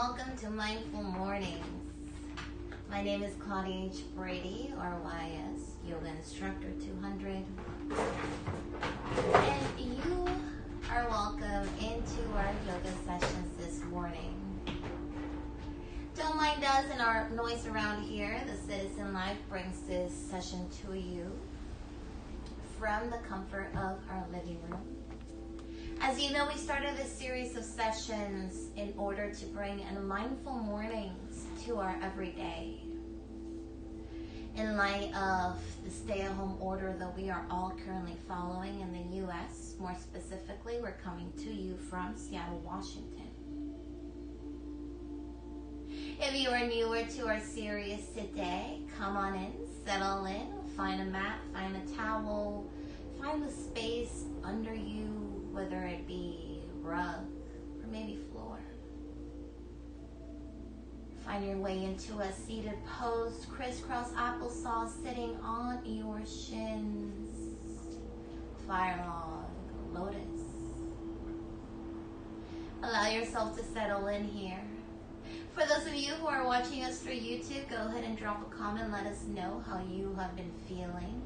welcome to Mindful Mornings. My name is Claudia H. Brady, RYS, Yoga Instructor 200. And you are welcome into our yoga sessions this morning. Don't mind us and our noise around here. The Citizen Life brings this session to you from the comfort of our living room. As you know, we started this series of sessions in order to bring in mindful mornings to our everyday. In light of the stay-at-home order that we are all currently following in the U.S., more specifically, we're coming to you from Seattle, Washington. If you are newer to our series today, come on in, settle in, find a mat, find a towel, find the space under you, whether it be rug or maybe floor. Find your way into a seated pose, crisscross applesauce, sitting on your shins. Fire log, lotus. Allow yourself to settle in here. For those of you who are watching us through YouTube, go ahead and drop a comment. Let us know how you have been feeling.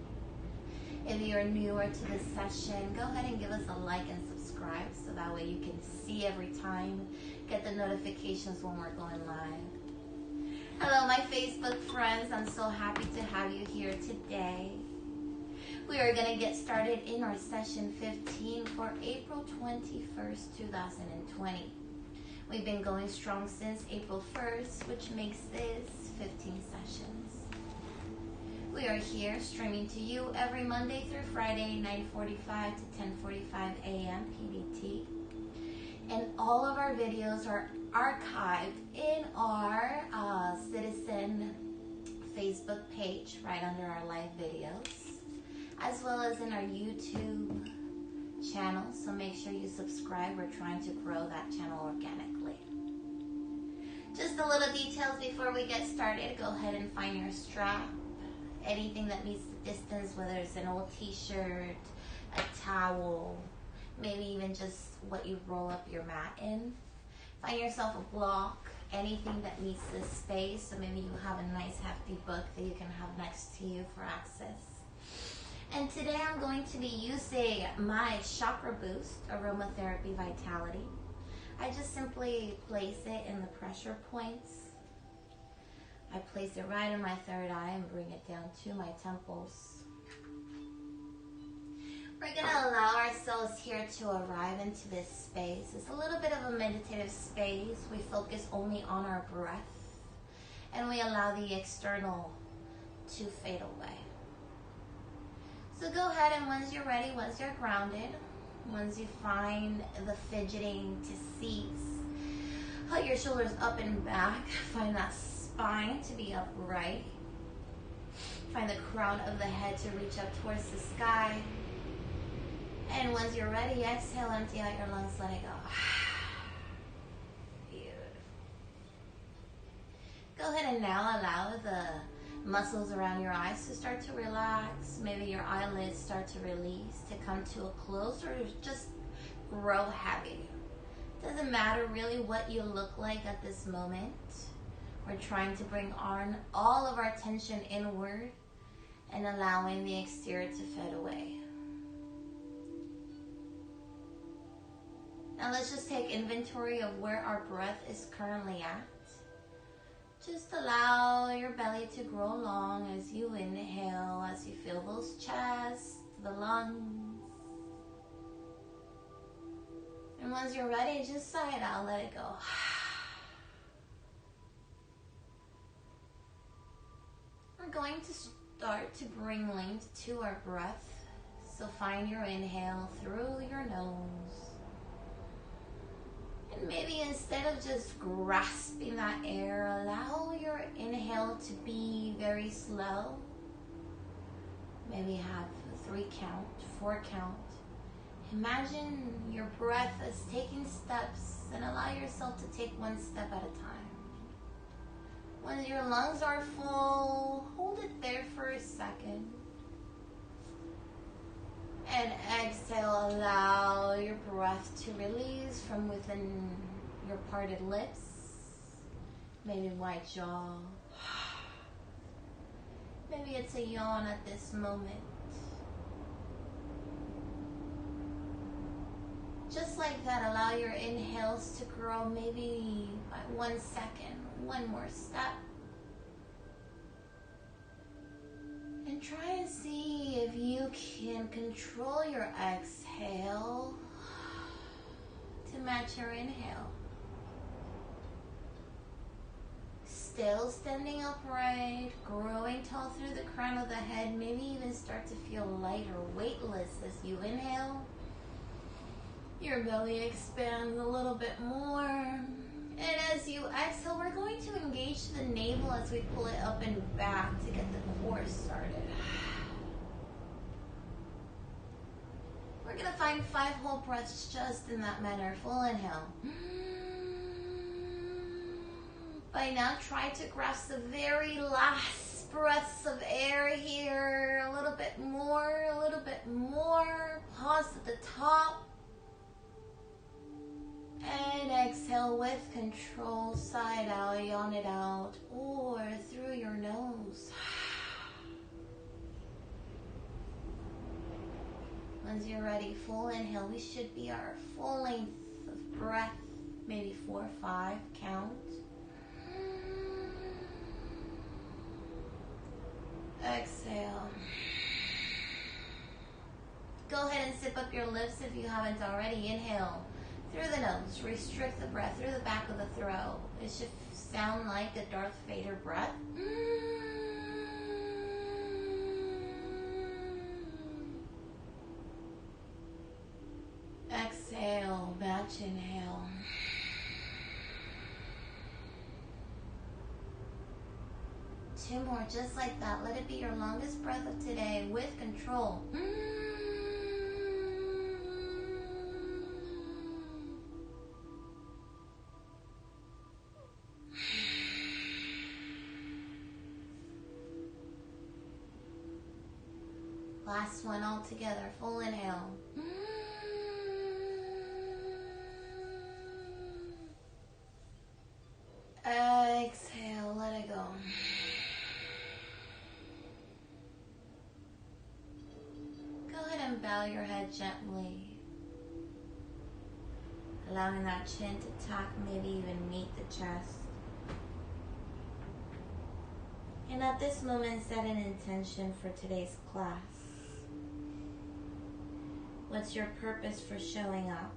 If you're newer to this session, go ahead and give us a like and subscribe so that way you can see every time, get the notifications when we're going live. Hello, my Facebook friends. I'm so happy to have you here today. We are going to get started in our session 15 for April 21st, 2020. We've been going strong since April 1st, which makes this 15 sessions. We are here streaming to you every Monday through Friday, 9:45 to 10:45 a.m. PDT. And all of our videos are archived in our Citizen Facebook page right under our live videos, as well as in our YouTube channel. So make sure you subscribe. We're trying to grow that channel organically. Just a little details before we get started. Go ahead and find your strap. Anything that meets the distance, whether it's an old t-shirt, a towel, maybe even just what you roll up your mat in. Find yourself a block, anything that meets this space. So maybe you have a nice hefty book that you can have next to you for access. And today I'm going to be using my Chakra Boost Aromatherapy Vitality. I just simply place it in the pressure points. I place it right in my third eye and bring it down to my temples. We're going to allow ourselves here to arrive into this space. It's a little bit of a meditative space. We focus only on our breath, and we allow the external to fade away. So go ahead, and once you're ready, once you're grounded, once you find the fidgeting to cease, hug your shoulders up and back. Find that spine to be upright. Find the crown of the head to reach up towards the sky. And once you're ready, exhale, empty out your lungs, let it go. Beautiful. Go ahead and now allow the muscles around your eyes to start to relax. Maybe your eyelids start to release, to come to a close, or just grow heavy. Doesn't matter really what you look like at this moment. We're trying to bring on all of our attention inward and allowing the exterior to fade away. Now let's just take inventory of where our breath is currently at. Just allow your belly to grow long as you inhale, as you feel those chests, the lungs. And once you're ready, just sigh it out, let it go. We're going to start to bring length to our breath. So find your inhale through your nose. And maybe instead of just grasping that air, allow your inhale to be very slow. Maybe have a 3 count, 4 count. Imagine your breath as taking steps, and allow yourself to take 1 step at a time. When your lungs are full, hold it there for a second. And exhale, allow your breath to release from within your parted lips. Maybe wide jaw. Maybe it's a yawn at this moment. Just like that, allow your inhales to grow maybe by 1 second, one more step. And try and see if you can control your exhale to match your inhale. Still standing upright, growing tall through the crown of the head, maybe even start to feel light or weightless as you inhale. Your belly expands a little bit more. And as you exhale, we're going to engage the navel as we pull it up and back to get the core started. We're going to find 5 whole breaths just in that manner. Full inhale. By now, try to grasp the very last breaths of air here. A little bit more, a little bit more. Pause at the top. And exhale with control, side out, yawn it out, or through your nose. Once you're ready, full inhale. We should be our full length of breath, maybe 4 or 5, count. Exhale. Go ahead and zip up your lips if you haven't already. Inhale through the nose. Restrict the breath through the back of the throat. It should sound like a Darth Vader breath. Exhale, match inhale. Two more, just like that. Let it be your longest breath of today with control. Last one all together. Full inhale. Exhale, let it go. Go ahead and bow your head gently, allowing that chin to tuck, maybe even meet the chest. And at this moment, set an intention for today's class. What's your purpose for showing up?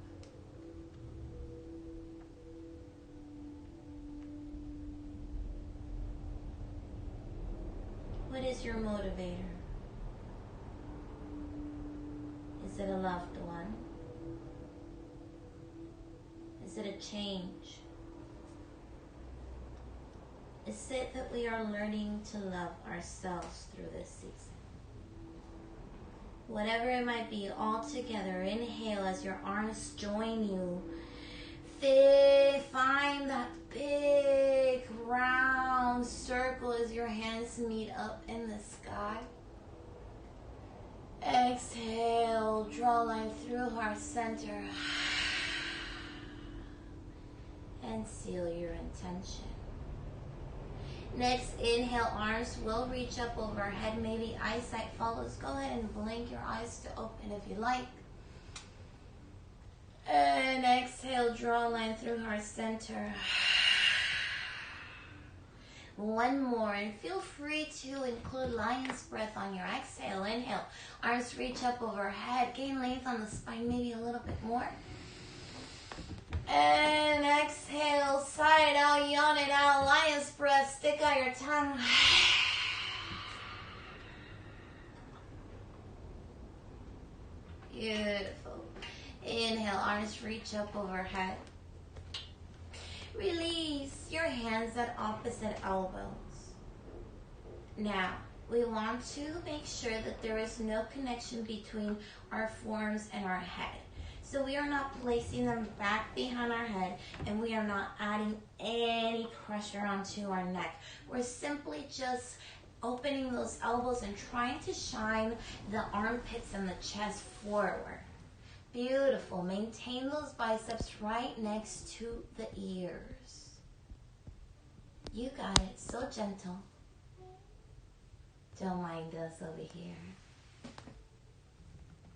What is your motivator? Is it a loved one? Is it a change? Is it that we are learning to love ourselves through this season? Whatever it might be, all together, inhale as your arms join you. Find that big round circle as your hands meet up in the sky. Exhale, draw a line through heart center. And seal your intention. Next, inhale, arms will reach up overhead. Maybe eyesight follows. Go ahead and blink your eyes to open if you like. And exhale, draw a line through heart center. One more, and feel free to include lion's breath on your exhale. Inhale, arms reach up overhead. Gain length on the spine, maybe a little bit more. And exhale, side out, yawn it out, lion's breath, stick out your tongue. Beautiful. Inhale, arms reach up overhead. Release your hands at opposite elbows. Now, we want to make sure that there is no connection between our forearms and our head. So we are not placing them back behind our head, and we are not adding any pressure onto our neck. We're simply just opening those elbows and trying to shine the armpits and the chest forward. Beautiful. Maintain those biceps right next to the ears. You got it. So gentle. Don't mind us over here.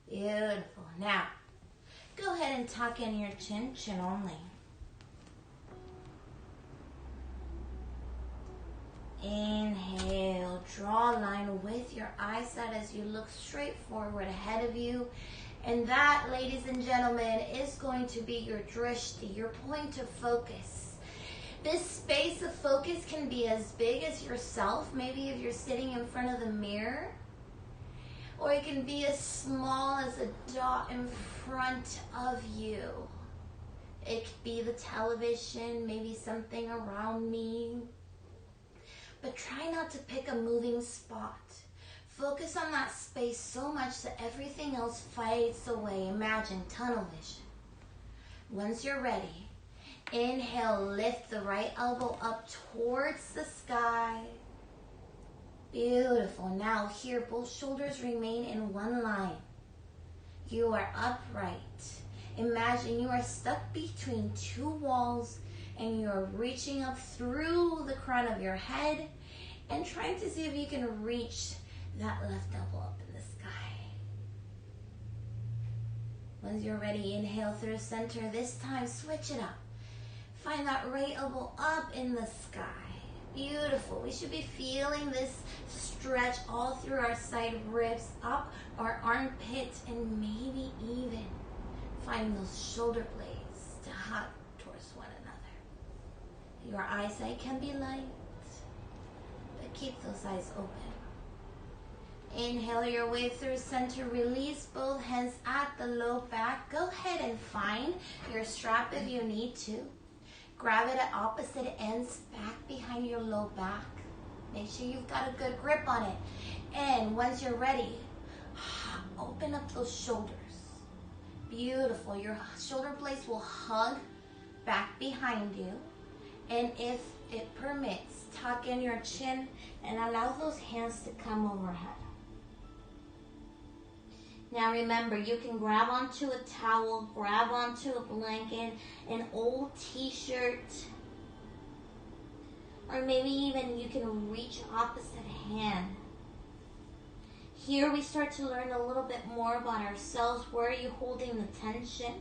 Beautiful. Now, go ahead and tuck in your chin, chin only. Inhale, draw a line with your eyes out as you look straight forward ahead of you. And that, ladies and gentlemen, is going to be your drishti, your point of focus. This space of focus can be as big as yourself, maybe if you're sitting in front of the mirror, or it can be as small as a dot in front of you. It could be the television, maybe something around me. But try not to pick a moving spot. Focus on that space so much that everything else fades away. Imagine tunnel vision. Once you're ready, inhale, lift the right elbow up towards the sky. Beautiful. Now here, both shoulders remain in one line. You are upright. Imagine you are stuck between two walls and you're reaching up through the crown of your head and trying to see if you can reach that left elbow up in the sky. Once you're ready, inhale through center. This time, switch it up. Find that right elbow up in the sky. Beautiful. We should be feeling this stretch all through our side ribs, up our armpits, and maybe even find those shoulder blades to hug towards one another. Your eyesight can be light, but keep those eyes open. Inhale your way through center. Release both hands at the low back. Go ahead and find your strap if you need to. Grab it at opposite ends back behind your low back. Make sure you've got a good grip on it. And once you're ready, open up those shoulders. Beautiful. Your shoulder blades will hug back behind you. And if it permits, tuck in your chin and allow those hands to come overhead. Now remember, you can grab onto a towel, grab onto a blanket, an old t-shirt, or maybe even you can reach opposite hand. Here we start to learn a little bit more about ourselves. Where are you holding the tension?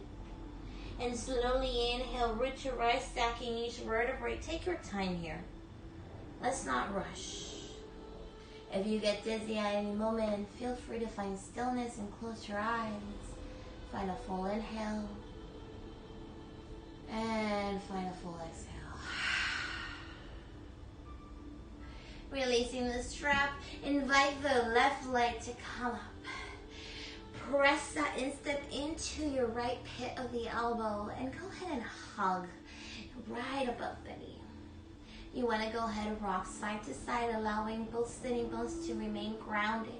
And slowly inhale, root to rise, stacking each vertebrae. Take your time here. Let's not rush. If you get dizzy at any moment, feel free to find stillness and close your eyes. Find a full inhale. And find a full exhale. Releasing the strap, invite the left leg to come up. Press that instep into your right pit of the elbow and go ahead and hug right above the knee. You want to go ahead and rock side to side, allowing both sitting bones to remain grounded.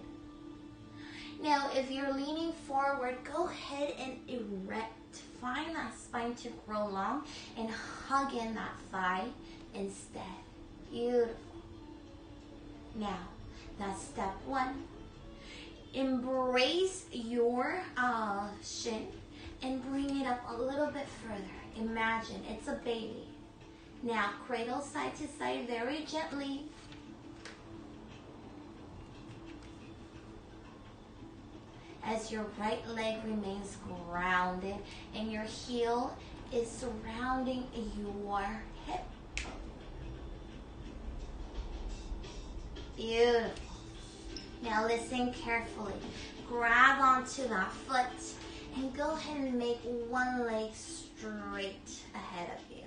Now, if you're leaning forward, go ahead and erect. Find that spine to grow long and hug in that thigh instead. Beautiful. Now, that's step one. Embrace your shin and bring it up a little bit further. Imagine it's a baby. Now, cradle side to side very gently. As your right leg remains grounded and your heel is surrounding your hip. Beautiful. Now listen carefully. Grab onto that foot and go ahead and make one leg straight ahead of you.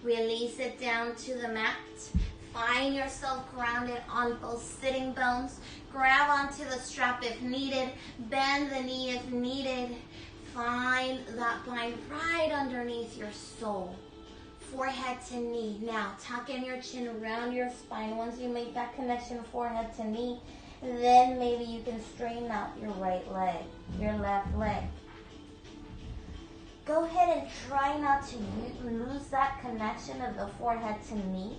Release it down to the mat. Find yourself grounded on both sitting bones. Grab onto the strap if needed. Bend the knee if needed. Find that bind right underneath your sole. Forehead to knee. Now, tuck in your chin around your spine. Once you make that connection forehead to knee, then maybe you can straighten out your right leg, your left leg. Go ahead and try not to lose that connection of the forehead to knee,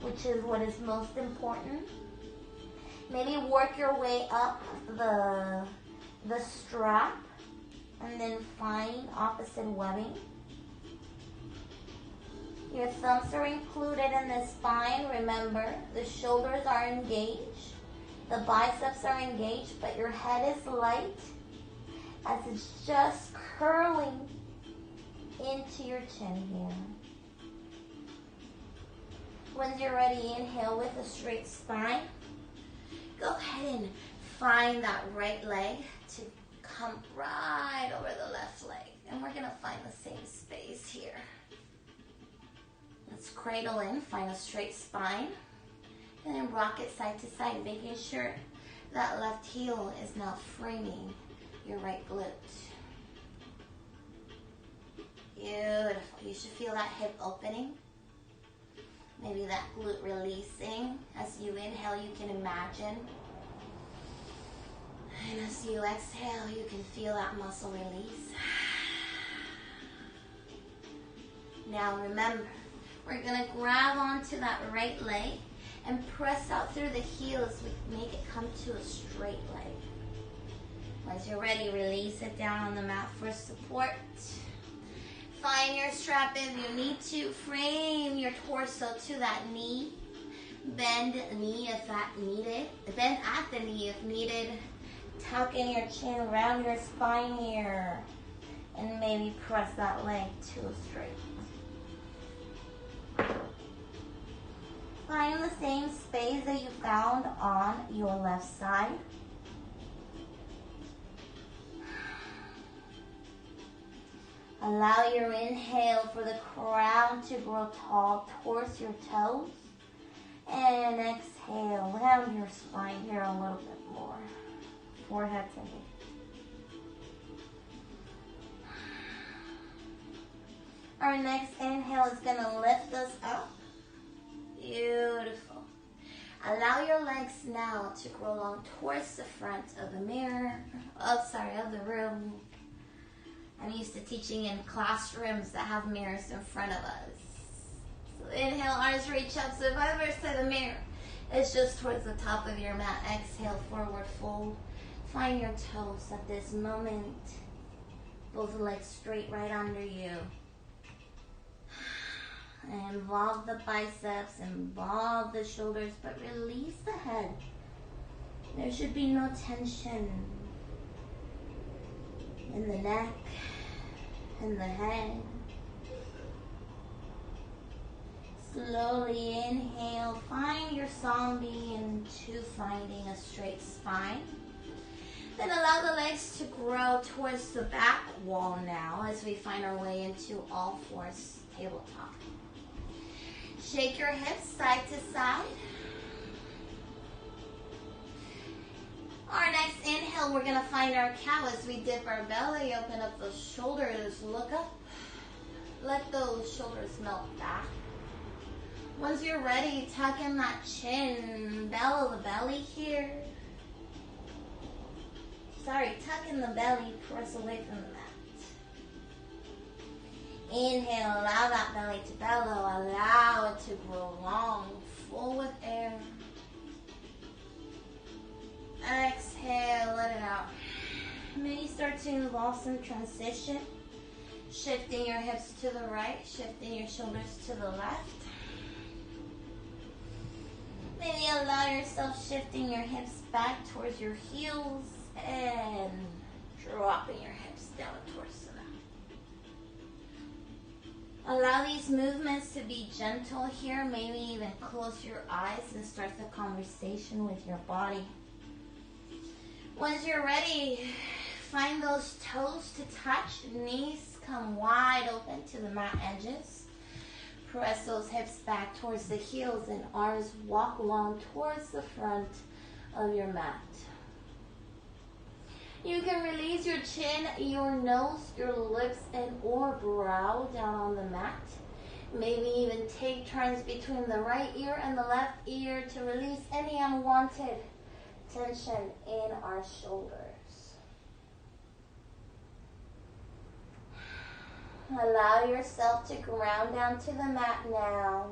which is what is most important. Maybe work your way up the strap and then find opposite webbing. Your thumbs are included in the spine. Remember, the shoulders are engaged. The biceps are engaged, but your head is light as it's just curling into your chin here. Once you're ready, inhale with a straight spine. Go ahead and find that right leg to come right over the left leg. And we're gonna find the same space here. Let's cradle in, find a straight spine. And then rock it side to side, making sure that left heel is now framing your right glute. Beautiful. You should feel that hip opening. Maybe that glute releasing. As you inhale, you can imagine. And as you exhale, you can feel that muscle release. Now remember, we're going to grab onto that right leg and press out through the heel as we make it come to a straight leg. Once you're ready, release it down on the mat for support. Find your strap if you need to. Frame your torso to that knee. Bend the knee if that needed. Bend at the knee if needed. Tuck in your chin around your spine here. And maybe press that leg to a straight. Find the same space that you found on your left side. Allow your inhale for the crown to grow tall towards your toes. And exhale, round your spine here a little bit more. Forehead to hip. Our next inhale is going to lift us up. Beautiful. Allow your legs now to grow long towards the front of the mirror. Of the room. I'm used to teaching in classrooms that have mirrors in front of us. So inhale, arms reach up. So if I were to the mirror, it's just towards the top of your mat. Exhale, forward fold. Find your toes at this moment. Both legs straight right under you. Involve the biceps, involve the shoulders, but release the head. There should be no tension in the neck, in the head. Slowly inhale, find your zombie into finding a straight spine. Then allow the legs to grow towards the back wall now as we find our way into all fours tabletop. Shake your hips side to side. Our next inhale, we're going to find our cow as we dip our belly, open up those shoulders, look up. Let those shoulders melt back. Once you're ready, tuck in that chin, bellow the belly here. Tuck in the belly, press away from the mat. Inhale, allow that belly to bellow, allow it to grow long, full with air. Exhale, let it out. Maybe start to involve some transition, shifting your hips to the right, shifting your shoulders to the left. Maybe allow yourself shifting your hips back towards your heels and dropping your hips down towards the mat. Allow these movements to be gentle here. Maybe even close your eyes and start the conversation with your body. Once you're ready, find those toes to touch. Knees come wide open to the mat edges. Press those hips back towards the heels and arms walk long towards the front of your mat. You can release your chin, your nose, your lips, and or brow down on the mat. Maybe even take turns between the right ear and the left ear to release any unwanted tension in our shoulders. Allow yourself to ground down to the mat now.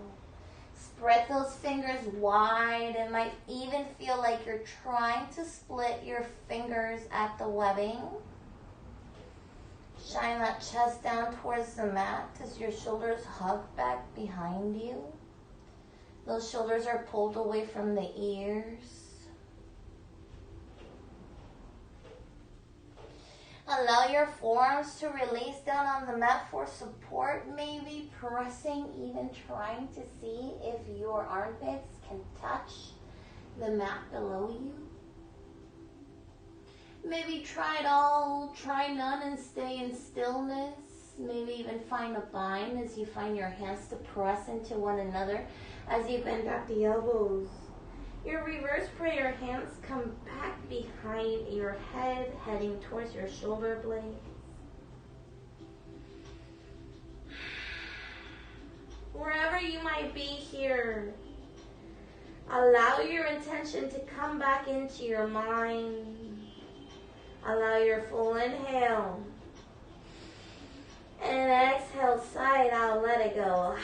Spread those fingers wide. It might even feel like you're trying to split your fingers at the webbing. Shine that chest down towards the mat as your shoulders hug back behind you. Those shoulders are pulled away from the ears. Allow your forearms to release down on the mat for support, maybe pressing, even trying to see if your armpits can touch the mat below you. Maybe try it all, try none, and stay in stillness. Maybe even find a bind as you find your hands to press into one another as you bend back the elbows. Your reverse prayer hands come back behind your head, heading towards your shoulder blades. Wherever you might be here, allow your intention to come back into your mind. Allow your full inhale. And exhale, sigh it out, let it go.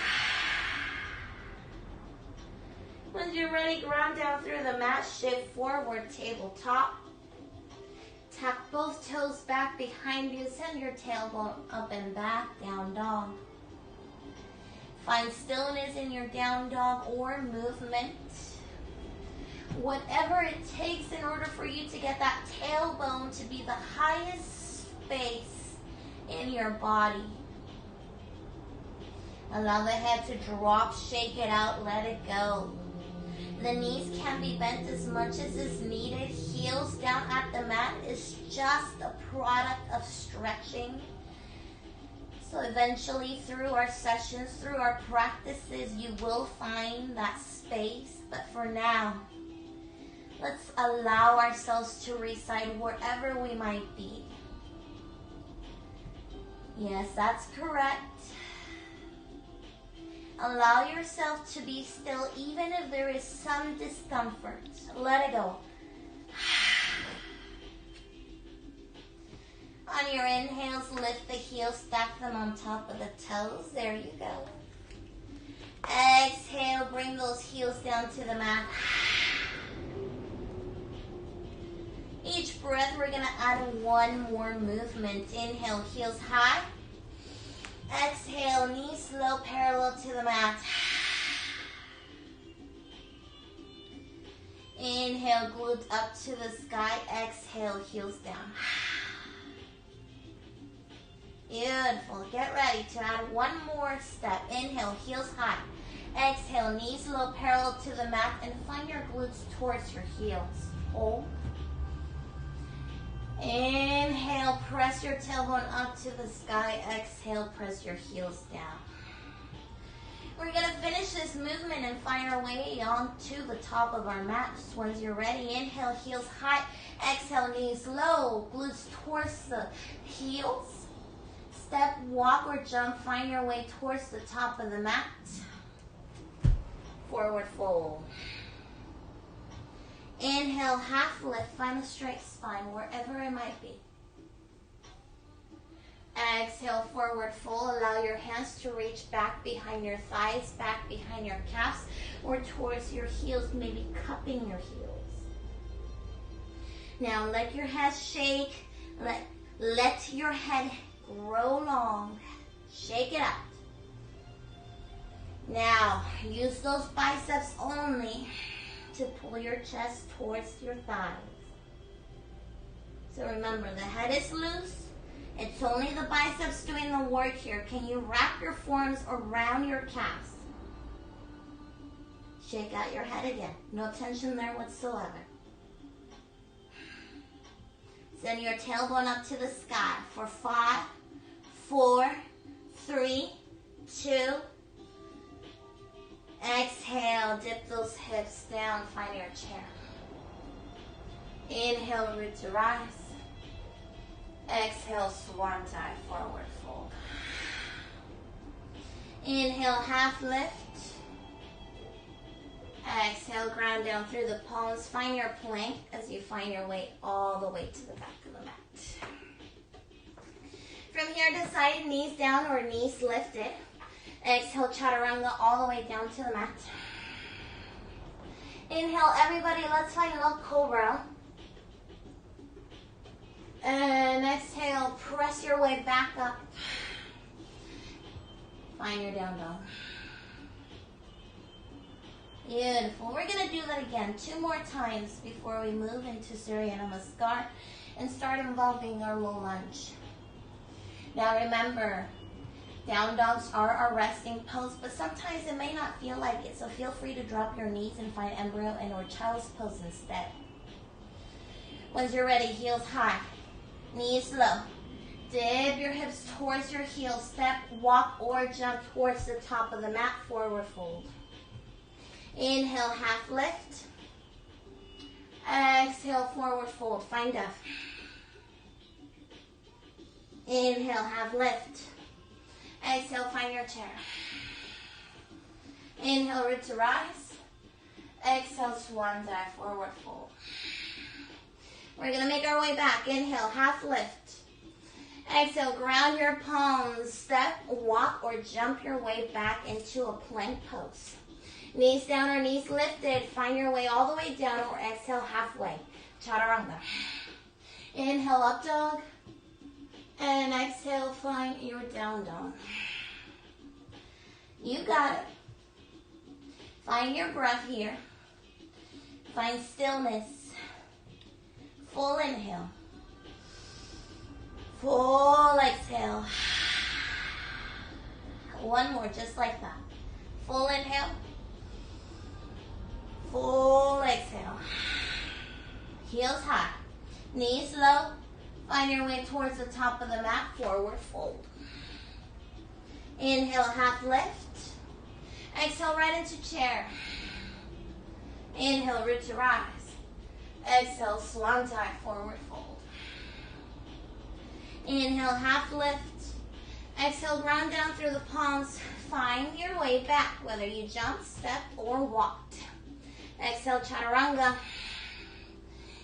When you're ready, ground down through the mat, shift forward, tabletop. Tuck both toes back behind you, send your tailbone up and back, down dog. Find stillness in your down dog or movement. Whatever it takes in order for you to get that tailbone to be the highest space in your body. Allow the head to drop, shake it out, let it go. The knees can be bent as much as is needed. Heels down at the mat is just a product of stretching. So eventually through our sessions, through our practices, you will find that space. But for now, let's allow ourselves to reside wherever we might be. Yes, that's correct. Allow yourself to be still even if there is some discomfort. Let it go. On your inhales, lift the heels, stack them on top of the toes. There you go. Exhale, bring those heels down to the mat. Each breath, we're going to add one more movement. Inhale, heels high. Exhale, knees low, parallel to the mat. Inhale, glutes up to the sky. Exhale, heels down. Beautiful. Get ready to add one more step. Inhale, heels high. Exhale, knees low, parallel to the mat, and find your glutes towards your heels. Hold. Inhale, press your tailbone up to the sky. Exhale, press your heels down. We're going to finish this movement and find our way onto the top of our mat. Just once you're ready, inhale, heels high. Exhale, knees low, glutes towards the heels. Step, walk, or jump. Find your way towards the top of the mat. Forward fold. Inhale, half lift, find a straight spine wherever it might be. Exhale, forward fold. Allow your hands to reach back behind your thighs, back behind your calves, or towards your heels, maybe cupping your heels. Now let your head shake. Let your head grow long. Shake it out. Now, use those biceps only to pull your chest towards your thighs. So remember, the head is loose. It's only the biceps doing the work here. Can you wrap your forearms around your calves? Shake out your head again. No tension there whatsoever. Send your tailbone up to the sky for 5, 4, 3, 2. Exhale, dip those hips down, find your chair. Inhale, root to rise. Exhale, swan dive, forward fold. Inhale, half lift. Exhale, ground down through the palms. Find your plank as you find your way all the way to the back of the mat. From here, decide knees down or knees lifted. Exhale, chaturanga all the way down to the mat. Inhale, everybody, let's find a little cobra. And exhale, press your way back up. Find your down dog. Beautiful. We're going to do that again 2 more times before we move into Surya Namaskar and start involving our low lunge. Now remember, down dogs are our resting pose, but sometimes it may not feel like it, so feel free to drop your knees and find embryo and or child's pose instead. Once you're ready, heels high, knees low. Dip your hips towards your heels. Step, walk, or jump towards the top of the mat. Forward fold. Inhale, half lift. Exhale, forward fold. Find F. Inhale, half lift. Exhale, find your chair. Inhale, root to rise. Exhale, swan dive, forward fold. We're going to make our way back. Inhale, half lift. Exhale, ground your palms. Step, walk, or jump your way back into a plank pose. Knees down or knees lifted. Find your way all the way down or exhale halfway. Chaturanga. Inhale, up dog. And exhale, find your down dog. You got it. Find your breath here. Find stillness. Full inhale. Full exhale. One more, just like that. Full inhale. Full exhale. Heels high. Knees low. Find your way towards the top of the mat. Forward fold. Inhale, half lift. Exhale, right into chair. Inhale, root to rise. Exhale, swan dive, forward fold. Inhale, half lift. Exhale, ground down through the palms. Find your way back, whether you jump, step, or walked. Exhale, chaturanga.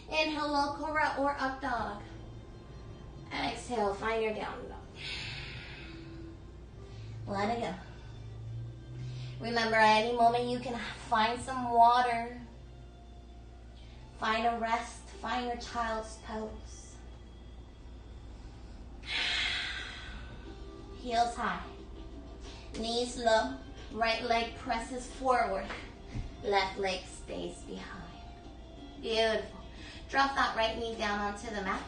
Inhale, low cobra or up dog. Exhale, find your down dog. Let it go. Remember, at any moment you can find some water. Find a rest. Find your child's pose. Heels high. Knees low. Right leg presses forward. Left leg stays behind. Beautiful. Drop that right knee down onto the mat.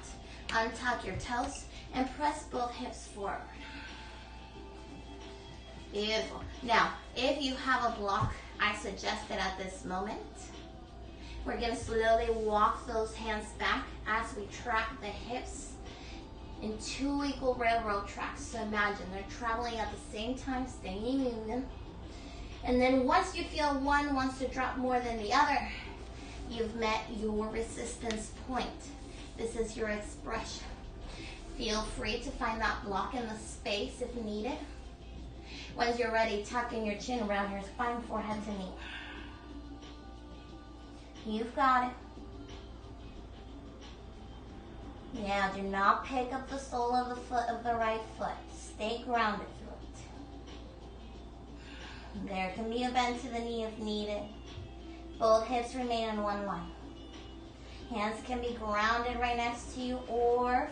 Untuck your toes and press both hips forward. Beautiful. Now, if you have a block, I suggest that at this moment, we're going to slowly walk those hands back as we track the hips in 2 equal railroad tracks. So imagine they're traveling at the same time, staying in union. And then once you feel one wants to drop more than the other, you've met your resistance point. This is your expression. Feel free to find that block in the space if needed. Once you're ready, tucking your chin around your spine, forehead to knee. You've got it. Now, do not pick up the sole of the foot of the right foot. Stay grounded through it. There can be a bend to the knee if needed. Both hips remain in one line. Hands can be grounded right next to you or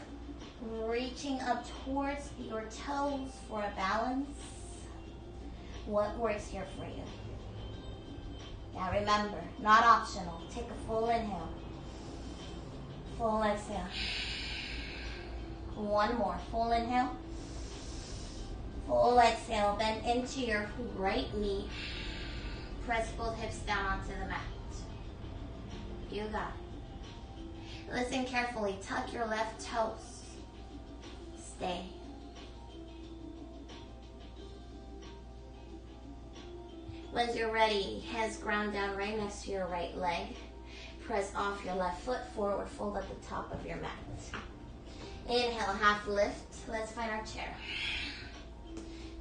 reaching up towards your toes for a balance. What works here for you? Now remember, not optional. Take a full inhale. Full exhale. One more. Full inhale. Full exhale. Bend into your right knee. Press both hips down onto the mat. You got it. Listen carefully. Tuck your left toes. Stay. Once you're ready, hands ground down right next to your right leg. Press off your left foot, forward fold at the top of your mat. Inhale, half lift. Let's find our chair.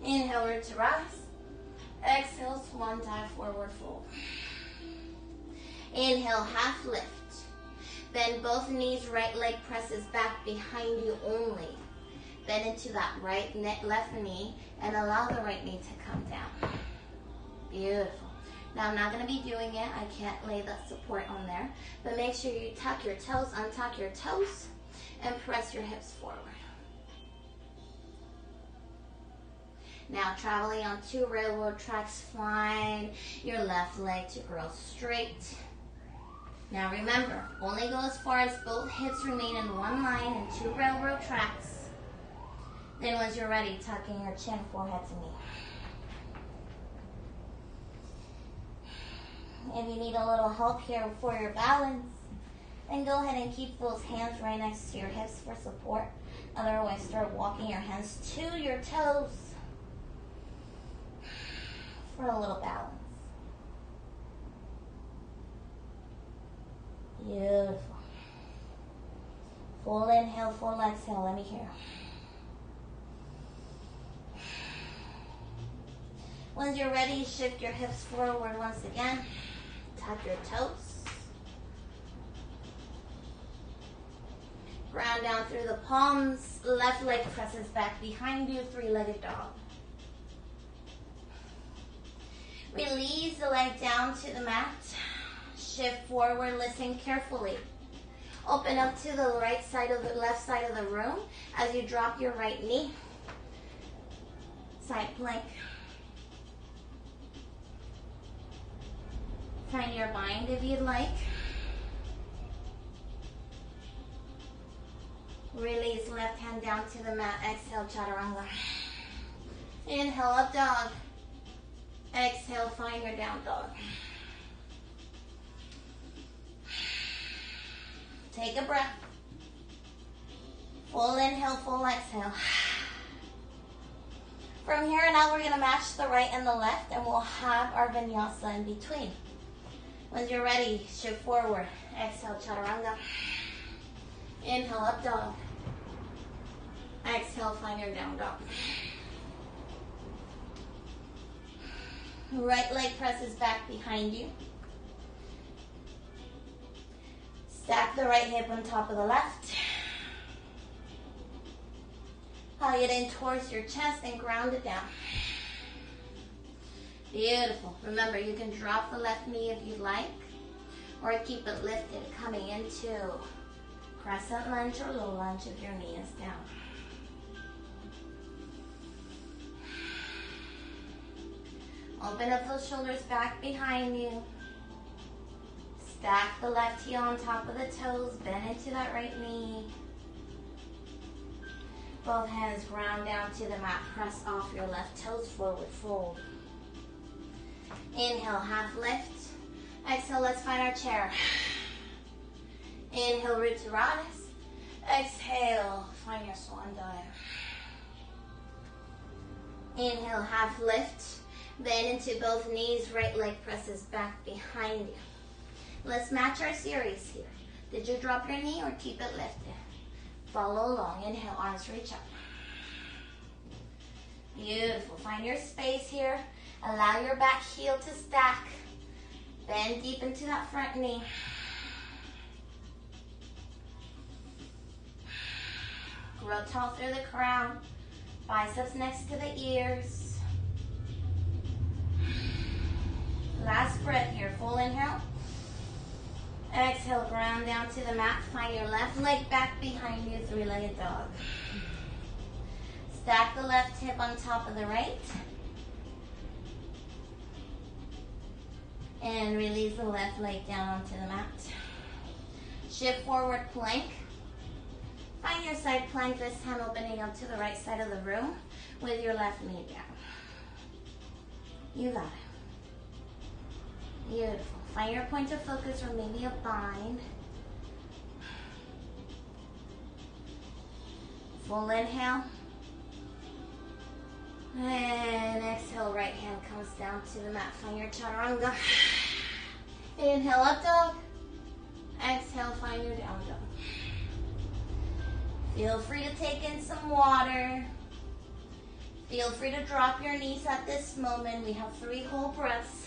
Inhale, root to rise. Exhale, swan dive, forward fold. Inhale, half lift. Bend both knees, right leg presses back behind you only. Bend into that left knee and allow the right knee to come down. Beautiful. Now I'm not going to be doing it. I can't lay that support on there. But make sure you tuck your toes, untuck your toes. and press your hips forward. Now traveling on 2 railroad tracks, find your left leg to grow straight. Now remember, only go as far as both hips remain in one line and 2 railroad tracks. Then once you're ready, tucking your chin, forehead to knee. If you need a little help here for your balance, then go ahead and keep those hands right next to your hips for support. Otherwise, start walking your hands to your toes for a little balance. Beautiful. Full inhale, full exhale. Let me hear. Once you're ready, shift your hips forward once again. Tuck your toes. Ground down through the palms. Left leg presses back behind you, 3-legged dog. Release the leg down to the mat. Shift forward, listen carefully. Open up to the right side of the left side of the room as you drop your right knee. Side plank. Find your bind if you'd like. Release left hand down to the mat. Exhale, chaturanga. Inhale, up dog. Exhale, find your down dog. Take a breath. Full inhale, full exhale. From here on out, we're going to match the right and the left, and we'll have our vinyasa in between. Once you're ready, shift forward. Exhale, chaturanga. Inhale, up dog. Exhale, find your down dog. Right leg presses back behind you. Stack the right hip on top of the left. Hug it in towards your chest and ground it down. Beautiful. Remember, you can drop the left knee if you'd like, or keep it lifted, coming into crescent lunge or low lunge if your knee is down. Open up those shoulders back behind you. Stack the left heel on top of the toes. Bend into that right knee. Both hands ground down to the mat. Press off your left toes. Forward fold. Inhale, half lift. Exhale, let's find our chair. Inhale, Uttaradas. Exhale, find your swan dive. Inhale, half lift. Bend into both knees. Right leg presses back behind you. Let's match our series here. Did you drop your knee or keep it lifted? Follow along. Inhale, arms reach up. Beautiful. Find your space here. Allow your back heel to stack. Bend deep into that front knee. Grow tall through the crown. Biceps next to the ears. Last breath here. Full inhale. Exhale, ground down to the mat. Find your left leg back behind you, 3-legged dog. Stack the left hip on top of the right. And release the left leg down onto the mat. Shift forward plank. Find your side plank, this time opening up to the right side of the room with your left knee down. You got it. Beautiful. Find your point of focus or maybe a bind. Full inhale. And exhale, right hand comes down to the mat. Find your chaturanga. Inhale, up dog. Exhale, find your down dog. Feel free to take in some water. Feel free to drop your knees at this moment. We have 3 whole breaths.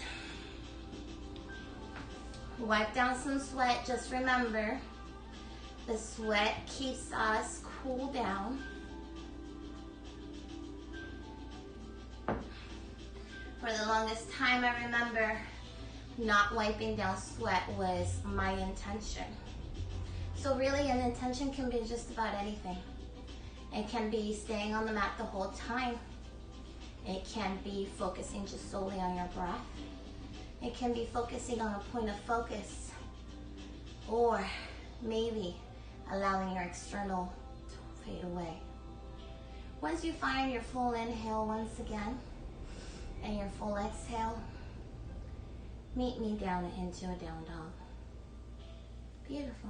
Wipe down some sweat. Just remember, the sweat keeps us cool down. For the longest time, I remember not wiping down sweat was my intention. So really an intention can be just about anything. It can be staying on the mat the whole time. It can be focusing just solely on your breath. It can be focusing on a point of focus, or maybe allowing your external to fade away. Once you find your full inhale once again and your full exhale, meet me down into a down dog. Beautiful.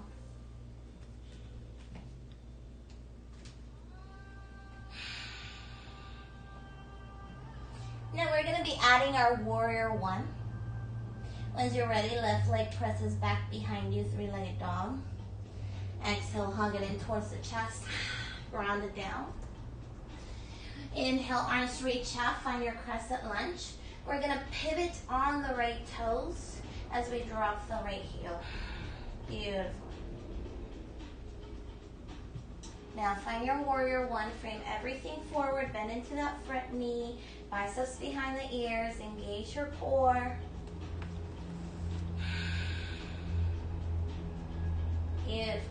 Now we're going to be adding our warrior one. Once you're ready, left leg presses back behind you, three-legged dog. Exhale, hug it in towards the chest, ground it down. Inhale, arms reach up, find your crescent lunge. We're going to pivot on the right toes as we drop the right heel. Beautiful. Now find your warrior one, frame everything forward, bend into that front knee, biceps behind the ears, engage your core. Beautiful.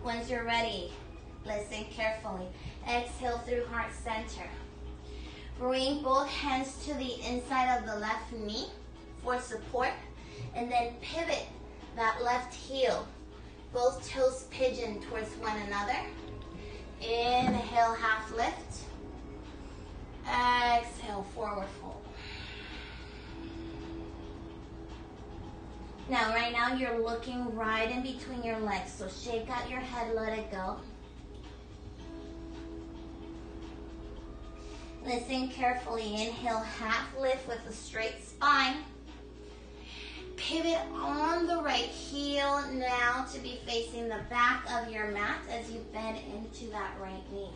Once you're ready, listen carefully. Exhale through heart center. Bring both hands to the inside of the left knee for support, and then pivot that left heel. Both toes pigeon towards one another. Inhale, half lift. Exhale, forward fold. Now, right now, you're looking right in between your legs. So shake out your head, let it go. Listen carefully. Inhale, half lift with a straight spine. Pivot on the right heel now to be facing the back of your mat as you bend into that right knee.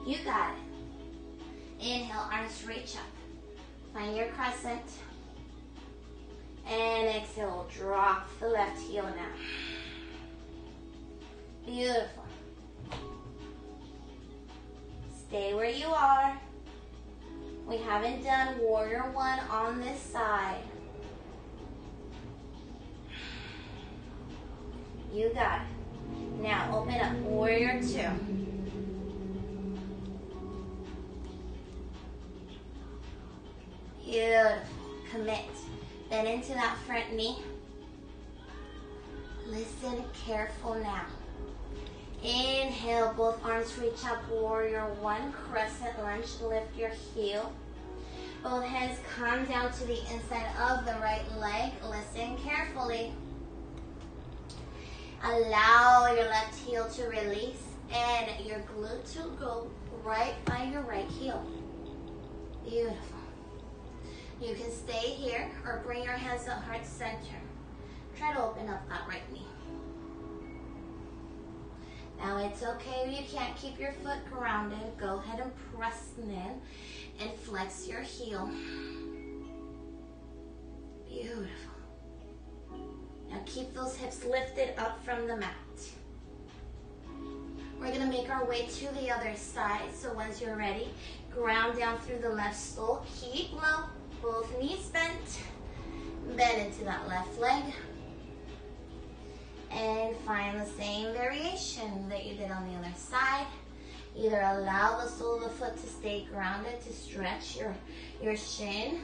You got it. Inhale, arms reach up. Find your crescent. And exhale, drop the left heel now. Beautiful. Stay where you are. We haven't done warrior one on this side. You got it. Now open up warrior two. Beautiful. Commit. Bend into that front knee. Listen careful now. Inhale, both arms reach up, warrior one, crescent lunge, lift your heel. Both hands come down to the inside of the right leg. Listen carefully. Allow your left heel to release and your glute to go right by your right heel. Beautiful. You can stay here or bring your hands to heart center. Try to open up that right knee. Now it's okay if you can't keep your foot grounded. Go ahead and press in and flex your heel. Beautiful. Now keep those hips lifted up from the mat. We're going to make our way to the other side. So once you're ready, ground down through the left sole. Keep low. Both knees bent. Bend into that left leg. And find the same variation that you did on the other side. Either allow the sole of the foot to stay grounded to stretch your shin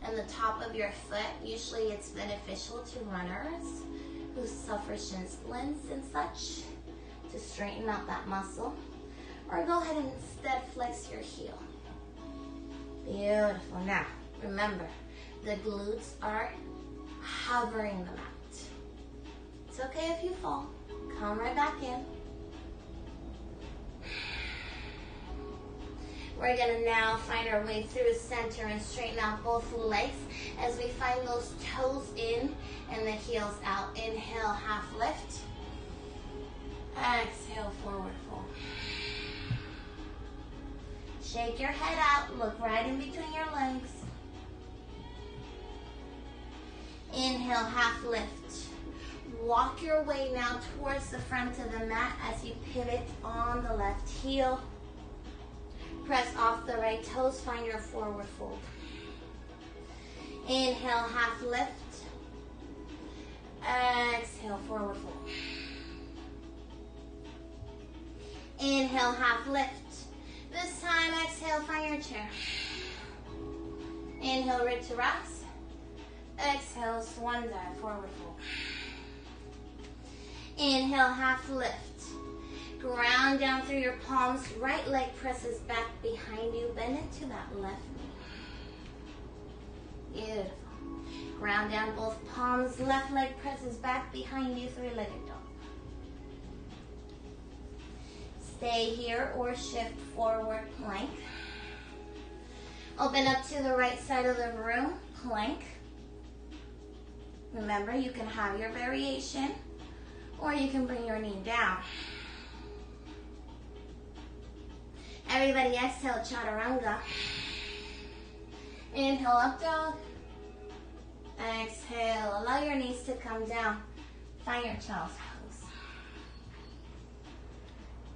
and the top of your foot. Usually it's beneficial to runners who suffer shin splints and such to straighten out that muscle. Or go ahead and instead flex your heel. Beautiful. Now, remember, the glutes are hovering the mat. It's okay if you fall. Come right back in. We're going to now find our way through center and straighten out both legs as we find those toes in and the heels out. Inhale, half lift. Exhale, forward fold. Shake your head out. Look right in between your legs. Inhale, half lift. Walk your way now towards the front of the mat as you pivot on the left heel. Press off the right toes, find your forward fold. Inhale, half lift. Exhale, forward fold. Inhale, half lift. This time, exhale, find your chair. Inhale, rib to rise. Exhale, swan dive, forward fold. Inhale, half lift. Ground down through your palms. Right leg presses back behind you. Bend into that left knee. Beautiful. Ground down both palms. Left leg presses back behind you. Three-legged dog. Stay here or shift forward, plank. Open up to the right side of the room, plank. Remember, you can have your variation or you can bring your knee down. Everybody exhale, chaturanga. Inhale, up dog. Exhale, allow your knees to come down. Find your child's pose.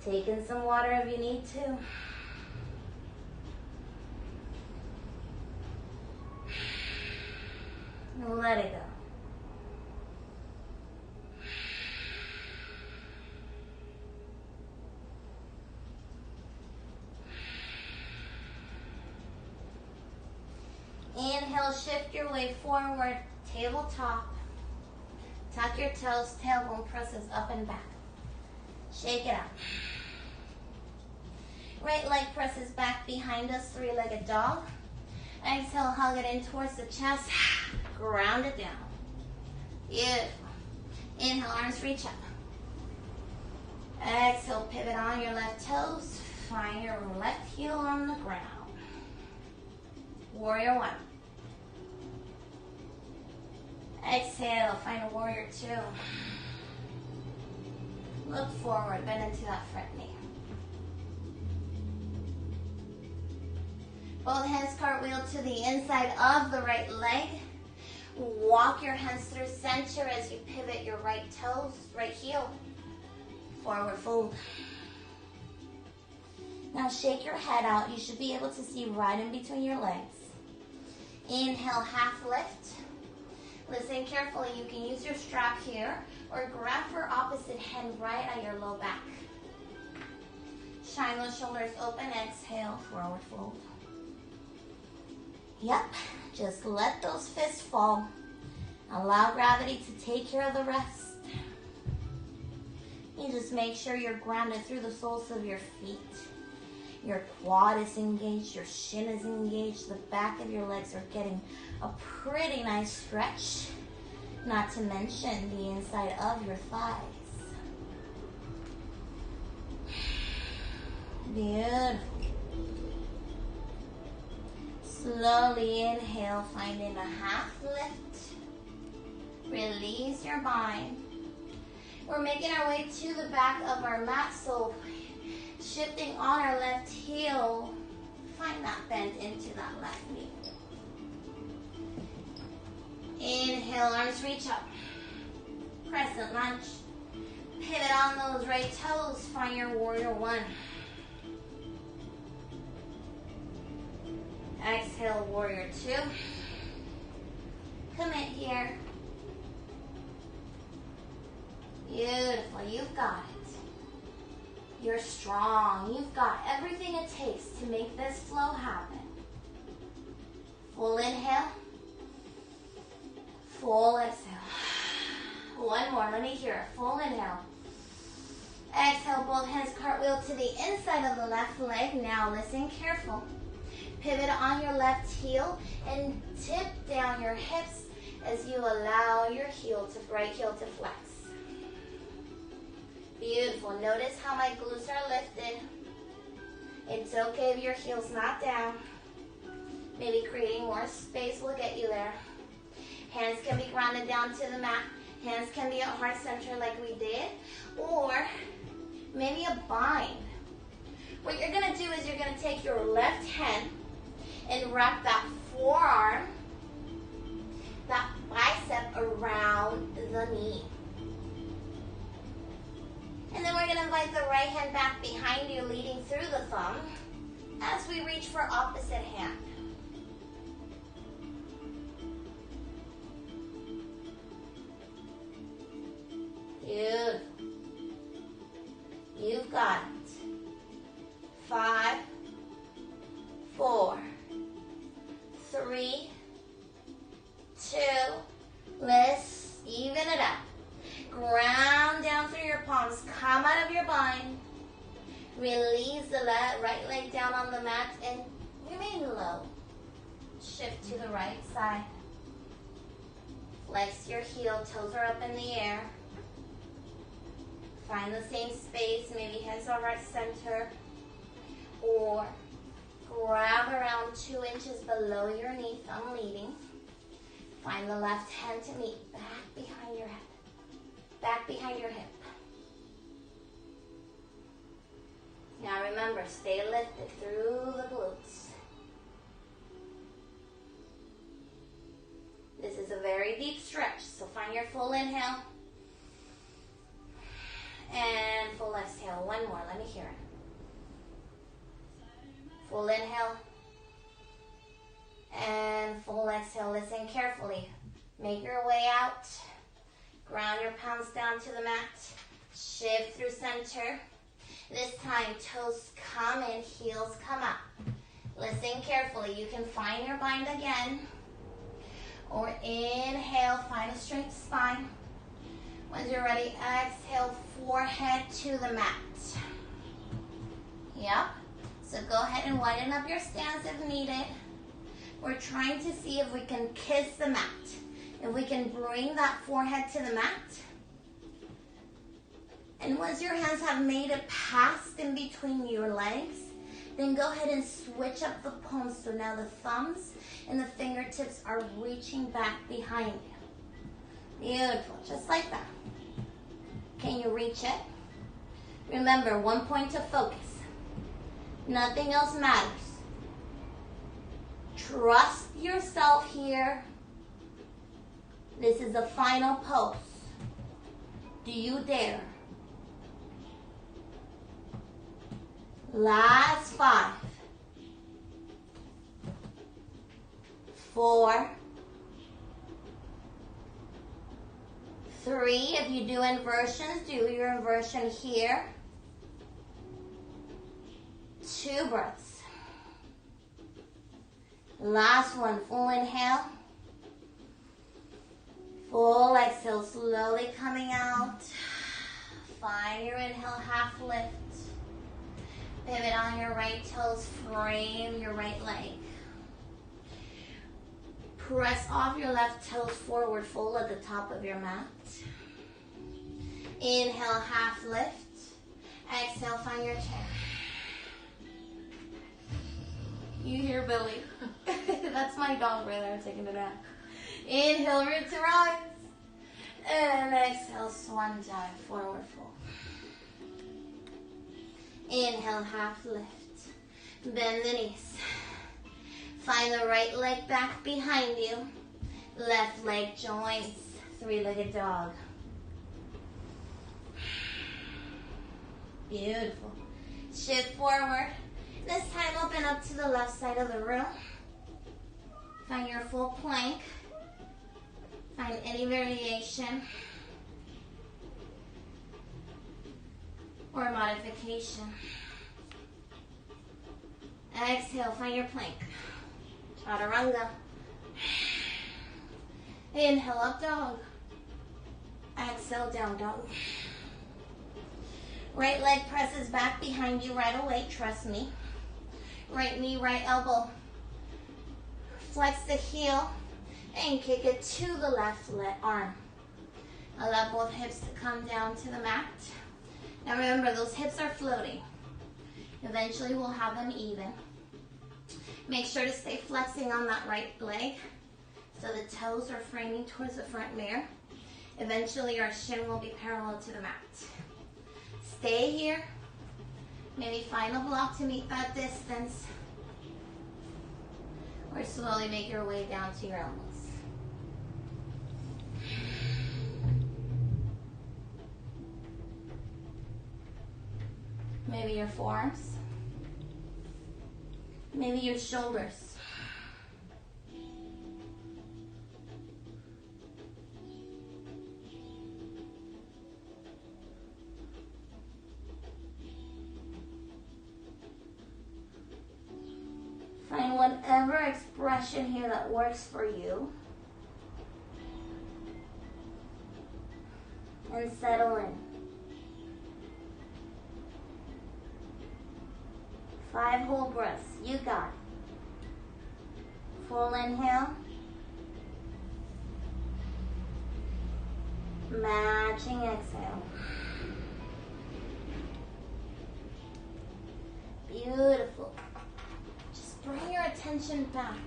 Take in some water if you need to. Let it go. Inhale, shift your way forward, tabletop. Tuck your toes, tailbone presses up and back. Shake it out. Right leg presses back behind us, three-legged dog. Exhale, hug it in towards the chest. Ground it down. Beautiful. Inhale, arms reach up. Exhale, pivot on your left toes. Find your left heel on the ground. Warrior one. Exhale, find a warrior two. Look forward, bend into that front knee. Both hands cartwheel to the inside of the right leg. Walk your hands through center as you pivot your right toes, right heel. Forward fold. Now shake your head out. You should be able to see right in between your legs. Inhale, half lift. Listen carefully. You can use your strap here or grab your opposite hand right at your low back. Shine those shoulders open. Exhale, forward fold. Yep, just let those fists fall. Allow gravity to take care of the rest. You just make sure you're grounded through the soles of your feet. Your quad is engaged, your shin is engaged, the back of your legs are getting a pretty nice stretch, not to mention the inside of your thighs. Beautiful. Slowly inhale, finding a half lift. Release your bind. We're making our way to the back of our mat, so shifting on our left heel, find that bend into that left knee. Inhale, arms reach up. Crescent lunge. Pivot on those right toes, find your warrior one. Exhale, warrior two. Commit here. Beautiful, you've got it. You're strong. You've got everything it takes to make this flow happen. Full inhale. Full exhale. One more, let me hear it. Full inhale. Exhale, both hands cartwheel to the inside of the left leg. Now listen careful. Pivot on your left heel and tip down your hips as you allow your right heel to flex. Beautiful. Notice how my glutes are lifted. It's okay if your heel's not down. Maybe creating more space will get you there. Hands can be grounded down to the mat. Hands can be at heart center like we did. Or maybe a bind. What you're going to do is you're going to take your left hand and wrap that forearm, that bicep around the knee. And then we're going to invite the right hand back behind you, leading through the thumb. as we reach for opposite hand. Beautiful. You've got it. 5, 4, 3, 2. Let's even it up. Ground down through your palms. Come out of your bind. Release the right leg down on the mat and remain low. Shift to the right side. Flex your heel. Toes are up in the air. Find the same space. Maybe hands are heart center. Or grab around 2 inches below your knee. Thumb leading. Find the left hand to meet back behind your head. Back behind your hip. Now remember, stay lifted through the glutes. This is a very deep stretch, so find your full inhale. And full exhale. One more, let me hear it. Full inhale. And full exhale. Listen carefully. Make your way out. Ground your palms down to the mat. Shift through center. This time, toes come in, heels come up. Listen carefully. You can find your bind again. Or inhale, find a straight spine. Once you're ready, exhale, forehead to the mat. Yep. So go ahead and widen up your stance if needed. We're trying to see if we can kiss the mat. If we can bring that forehead to the mat. And once your hands have made it past in between your legs, then go ahead and switch up the palms. So now the thumbs and the fingertips are reaching back behind you. Beautiful, just like that. Can you reach it? Remember, one point of focus. Nothing else matters. Trust yourself here. This is the final pose. Do you dare? Last 5, 4, 3. If you do inversions, do your inversion here. 2 breaths. Last one, full inhale. Full exhale, slowly coming out. Find your inhale, half lift. Pivot on your right toes, frame your right leg. Press off your left toes forward, fold at the top of your mat. Inhale, half lift. Exhale, find your chair. You hear Billy. That's my dog right there taking a nap. Inhale, root to rise. And exhale, swan dive, forward fold. Inhale, half lift. Bend the knees. Find the right leg back behind you. Left leg joins. 3-legged dog. Beautiful. Shift forward. This time open up to the left side of the room. Find your full plank. Find any variation or modification. Exhale, find your plank. Chaturanga. Inhale, up dog. Exhale, down dog. Right leg presses back behind you right away, trust me. Right knee, right elbow. Flex the heel and kick it to the left arm. Allow both hips to come down to the mat. Now remember, those hips are floating. Eventually we'll have them even. Make sure to stay flexing on that right leg so the toes are framing towards the front mirror. Eventually our shin will be parallel to the mat. Stay here. Maybe find a block to meet that distance. Or slowly make your way down to your elbows. Maybe your forearms. Maybe your shoulders. Find whatever expression here that works for you. And settle in. 5 whole breaths. You got it. Full inhale. Matching exhale. Beautiful. Just bring your attention back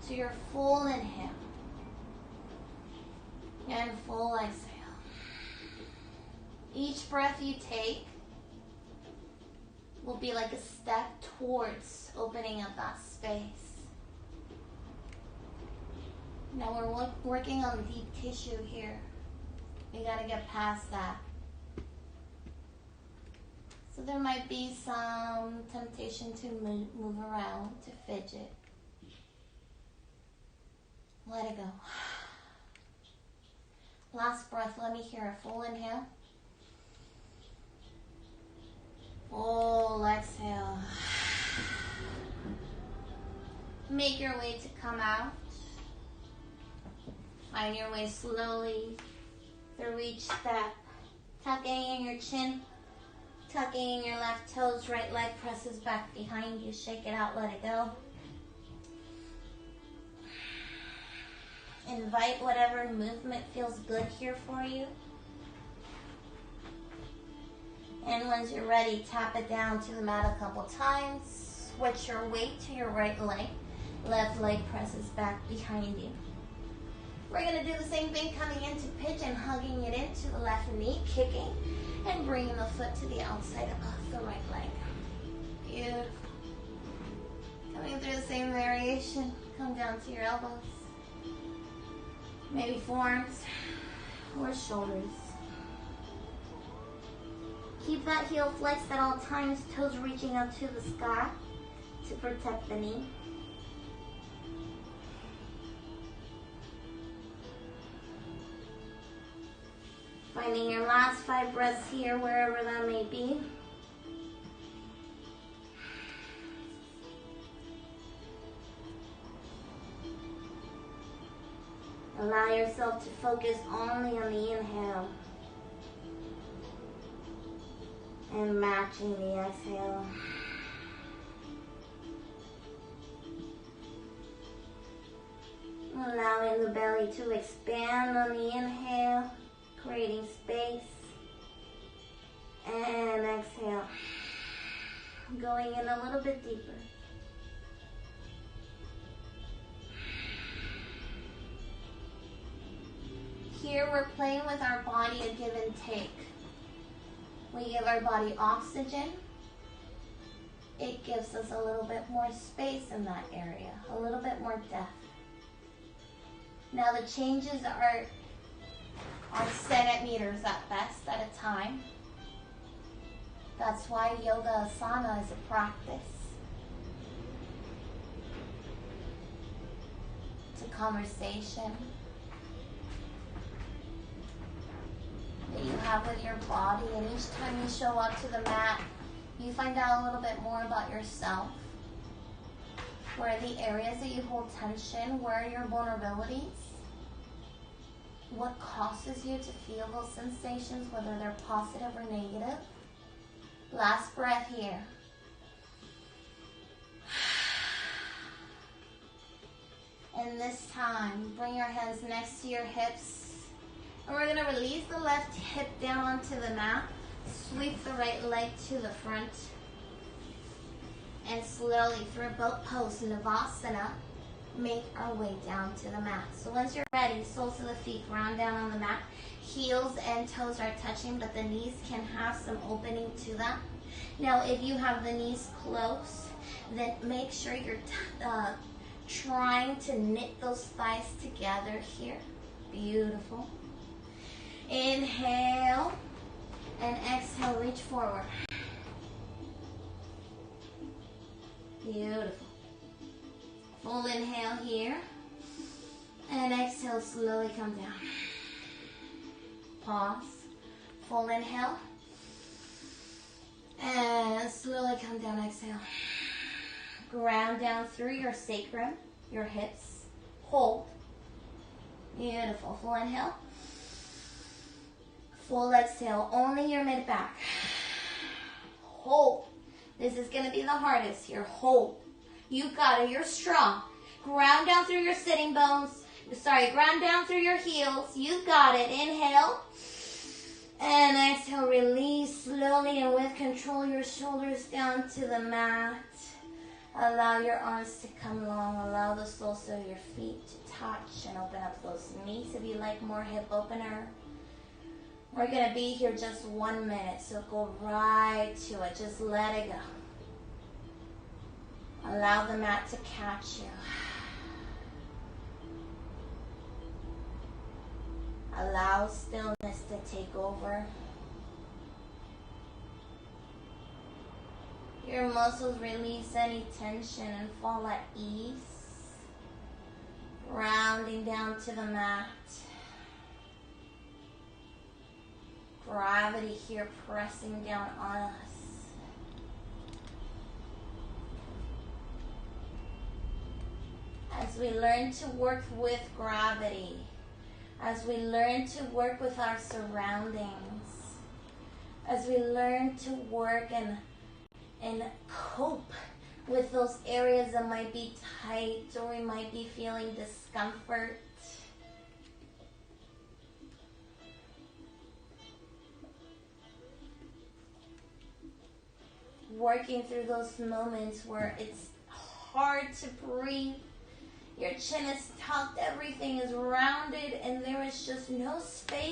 to your full inhale and full exhale. Each breath you take will be like a step towards opening up that space. Now we're working on deep tissue here. We gotta get past that. So there might be some temptation to move around, to fidget. Let it go. Last breath, let me hear a full inhale. Full exhale. Make your way to come out. Find your way slowly through each step. Tucking in your chin. Tucking in your left toes. Right leg presses back behind you. Shake it out. Let it go. Invite whatever movement feels good here for you. And once you're ready, tap it down to the mat a couple times. Switch your weight to your right leg. Left leg presses back behind you. We're going to do the same thing coming into pigeon, hugging it into the left knee, kicking, and bringing the foot to the outside of the right leg. Beautiful. Coming through the same variation, come down to your elbows. Maybe forearms or shoulders. Keep that heel flexed at all times, toes reaching up to the sky to protect the knee. Finding your last 5 breaths here, wherever that may be. Allow yourself to focus only on the inhale. And matching the exhale. Allowing the belly to expand on the inhale, creating space. And exhale. Going in a little bit deeper. Here we're playing with our body, a give and take. We give our body oxygen. It gives us a little bit more space in that area, a little bit more depth. Now the changes are centimeters at best at a time. That's why yoga asana is a practice. It's a conversation that you have with your body, and each time you show up to the mat, you find out a little bit more about yourself. Where are the areas that you hold tension? Where are your vulnerabilities? What causes you to feel those sensations, whether they're positive or negative? Last breath here. And this time, bring your hands next to your hips. And we're going to release the left hip down onto the mat. Sweep the right leg to the front. And slowly through boat pose, Navasana, make our way down to the mat. So once you're ready, soles of the feet ground down on the mat. Heels and toes are touching, but the knees can have some opening to that. Now, if you have the knees close, then make sure you're trying to knit those thighs together here. Beautiful. Inhale and exhale, reach forward. Beautiful. Full inhale here. And exhale, slowly come down. Pause. Full inhale. And slowly come down, exhale. Ground down through your sacrum, your hips. Hold. Beautiful. Full inhale. Full exhale. Only your mid-back. Hold. This is going to be the hardest here. Hold. You got it. You're strong. Ground down through your sitting bones. Ground down through your heels. You got it. Inhale. And exhale. Release slowly and with control your shoulders down to the mat. Allow your arms to come long. Allow the soles of your feet to touch and open up those knees if you like more hip opener. We're going to be here just 1 minute, so go right to it. Just let it go. Allow the mat to catch you. Allow stillness to take over. Your muscles release any tension and fall at ease. Rounding down to the mat. Gravity here pressing down on us. As we learn to work with gravity, as we learn to work with our surroundings, as we learn to work and cope with those areas that might be tight or we might be feeling discomfort. Working through those moments where it's hard to breathe. Your chin is tucked, everything is rounded, and there is just no space